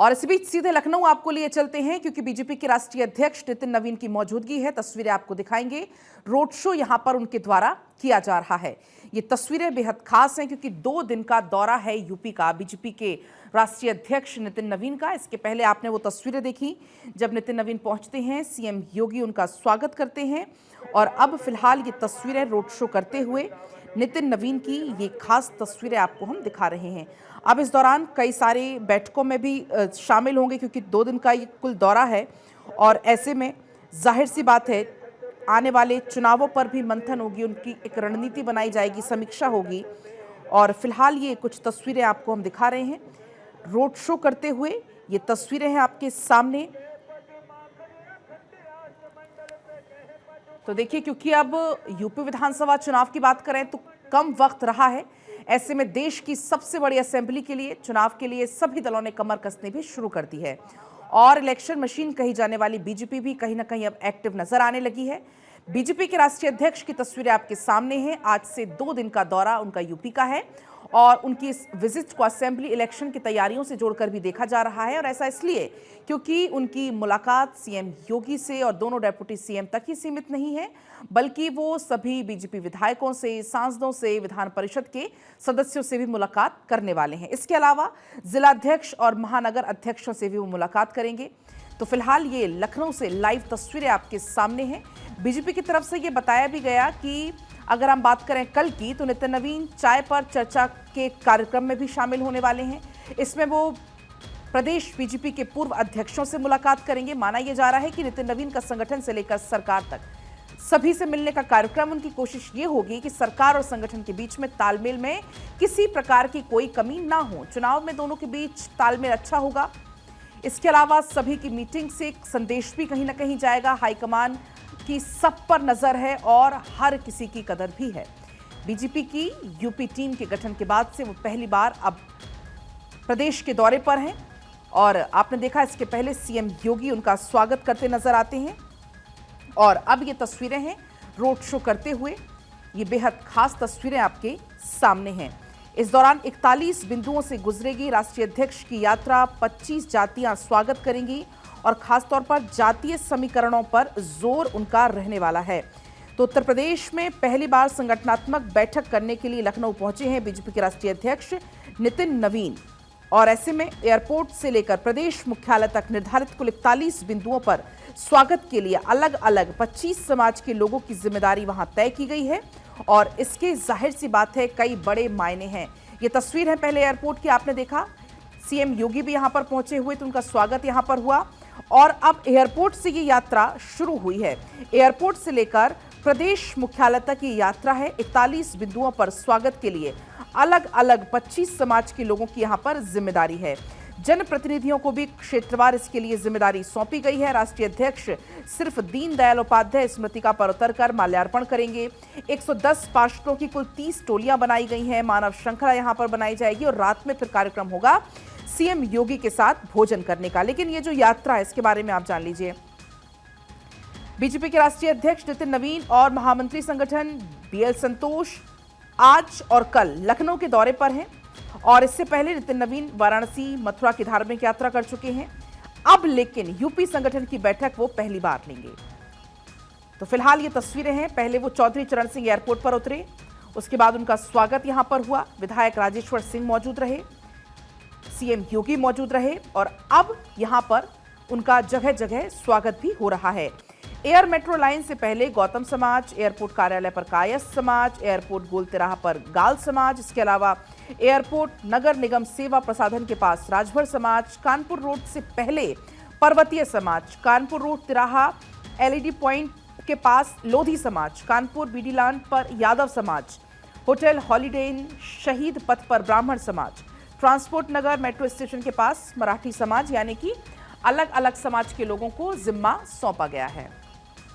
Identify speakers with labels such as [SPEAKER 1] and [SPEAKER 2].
[SPEAKER 1] और इसी बीच सीधे लखनऊ आपको लिए चलते हैं, क्योंकि बीजेपी के राष्ट्रीय अध्यक्ष नितिन नवीन की मौजूदगी है। तस्वीरें आपको दिखाएंगे। रोड शो यहां पर उनके द्वारा किया जा रहा है। ये तस्वीरें बेहद खास हैं, क्योंकि 2 दिन का दौरा है यूपी का बीजेपी के राष्ट्रीय अध्यक्ष नितिन नवीन का। इसके पहले आपने वो तस्वीरें देखी जब नितिन नवीन पहुंचते हैं, सीएम योगी उनका स्वागत करते हैं। और अब फिलहाल ये तस्वीरें रोड शो करते हुए नितिन नवीन की ये खास तस्वीरें आपको हम दिखा रहे हैं। अब इस दौरान कई सारे बैठकों में भी शामिल होंगे, क्योंकि 2 दिन का ये कुल दौरा है। और ऐसे में जाहिर सी बात है, आने वाले चुनावों पर भी मंथन होगी, उनकी एक रणनीति बनाई जाएगी, समीक्षा होगी। और फिलहाल ये कुछ तस्वीरें आपको हम दिखा रहे हैं रोड शो करते हुए। ये तस्वीरें हैं आपके सामने। तो देखिए, क्योंकि अब यूपी विधानसभा चुनाव की बात करें तो कम वक्त रहा है। ऐसे में देश की सबसे बड़ी असेंबली के लिए, चुनाव के लिए सभी दलों ने कमर कसनी भी शुरू कर दी है। और इलेक्शन मशीन कही जाने वाली बीजेपी भी कहीं ना कहीं अब एक्टिव नजर आने लगी है। बीजेपी के राष्ट्रीय अध्यक्ष की तस्वीरें आपके सामने हैं। आज से 2 दिन का दौरा उनका यूपी का है और उनकी इस विजिट को असेंबली इलेक्शन की तैयारियों से जोड़कर भी देखा जा रहा है। और ऐसा इसलिए क्योंकि उनकी मुलाकात सीएम योगी से और दोनों डेप्यूटी सीएम तक ही सीमित नहीं है, बल्कि वो सभी बीजेपी विधायकों से, सांसदों से, विधान परिषद के सदस्यों से भी मुलाकात करने वाले हैं। इसके अलावा जिलाध्यक्ष और महानगर अध्यक्षों से भी वो मुलाकात करेंगे। तो फिलहाल ये लखनऊ से लाइव तस्वीरें आपके सामने हैं। बीजेपी की तरफ से ये बताया भी गया कि अगर हम बात करें कल की, तो नितिन नवीन चाय पर चर्चा के कार्यक्रम में भी शामिल होने वाले हैं। इसमें वो प्रदेश बीजेपी के पूर्व अध्यक्षों से मुलाकात करेंगे। माना यह जा रहा है कि नितिन नवीन का संगठन से लेकर सरकार तक सभी से मिलने का कार्यक्रम, उनकी कोशिश ये होगी कि सरकार और संगठन के बीच में तालमेल में किसी प्रकार की कोई कमी ना हो। चुनाव में दोनों के बीच तालमेल अच्छा होगा। इसके अलावा सभी की मीटिंग से एक संदेश भी कहीं ना कहीं जाएगा। हाईकमान की सब पर नजर है और हर किसी की कदर भी है। बीजेपी की यूपी टीम के गठन के बाद से वो पहली बार अब प्रदेश के दौरे पर हैं। और आपने देखा, इसके पहले सीएम योगी उनका स्वागत करते नजर आते हैं। और अब ये तस्वीरें हैं रोड शो करते हुए। ये बेहद खास तस्वीरें आपके सामने हैं। इस दौरान 41 बिंदुओं से गुजरेगी राष्ट्रीय अध्यक्ष की यात्रा। 25 जातियां स्वागत करेंगी और खासतौर पर जातीय समीकरणों पर जोर उनका रहने वाला है। तो उत्तर प्रदेश में पहली बार संगठनात्मक बैठक करने के लिए लखनऊ पहुंचे हैं बीजेपी के राष्ट्रीय अध्यक्ष नितिन नवीन। और ऐसे में एयरपोर्ट से लेकर प्रदेश मुख्यालय तक निर्धारित कुल 41 बिंदुओं पर स्वागत के लिए अलग अलग 25 समाज के लोगों की जिम्मेदारी वहां तय की गई है। और इसके जाहिर सी बात है, कई बड़े मायने हैं। ये तस्वीर है पहले एयरपोर्ट की, आपने देखा सीएम योगी भी यहां पर पहुंचे हुए, तो उनका स्वागत यहां पर हुआ। और अब एयरपोर्ट से ये यात्रा शुरू हुई है। एयरपोर्ट से लेकर प्रदेश मुख्यालय तक ये यात्रा है। 41 बिंदुओं पर स्वागत के लिए अलग अलग 25 समाज के लोगों की यहां पर जिम्मेदारी है। जनप्रतिनिधियों को भी क्षेत्रवार इसके लिए जिम्मेदारी सौंपी गई है। राष्ट्रीय अध्यक्ष सिर्फ दीनदयाल उपाध्याय स्मृतिका पर उतरकर माल्यार्पण करेंगे। 110 पार्षदों की कुल 30 टोलियां बनाई गई हैं। मानव श्रृंखला यहां पर बनाई जाएगी और रात में फिर कार्यक्रम होगा सीएम योगी के साथ भोजन करने का। लेकिन ये जो यात्रा है, इसके बारे में आप जान लीजिए। बीजेपी के राष्ट्रीय अध्यक्ष नितिन नवीन और महामंत्री संगठन बीएल संतोष आज और कल लखनऊ के दौरे पर हैं। और इससे पहले नितिन नवीन वाराणसी, मथुरा की धार्मिक यात्रा कर चुके हैं। अब लेकिन यूपी संगठन की बैठक वो पहली बार लेंगे। तो फिलहाल ये तस्वीरें हैं। पहले वो चौधरी चरण सिंह एयरपोर्ट पर उतरे, उसके बाद उनका स्वागत यहां पर हुआ। विधायक राजेश्वर सिंह मौजूद रहे, सीएम योगी मौजूद रहे और अब यहां पर उनका जगह जगह स्वागत भी हो रहा है। एयर मेट्रो लाइन से पहले गौतम समाज, एयरपोर्ट कार्यालय पर कायस्थ समाज, एयरपोर्ट गोल तिराहा पर गाल समाज, इसके अलावा एयरपोर्ट नगर निगम सेवा प्रसाधन के पास राजभर समाज, कानपुर रोड से पहले पर्वतीय समाज, कानपुर रोड तिराहा एलईडी पॉइंट के पास लोधी समाज, कानपुर बीडी लान पर यादव समाज, होटल हॉलीडे इन शहीद पथ पर ब्राह्मण समाज, ट्रांसपोर्ट नगर मेट्रो स्टेशन के पास मराठी समाज, यानी कि अलग अलग समाज के लोगों को जिम्मा सौंपा गया है।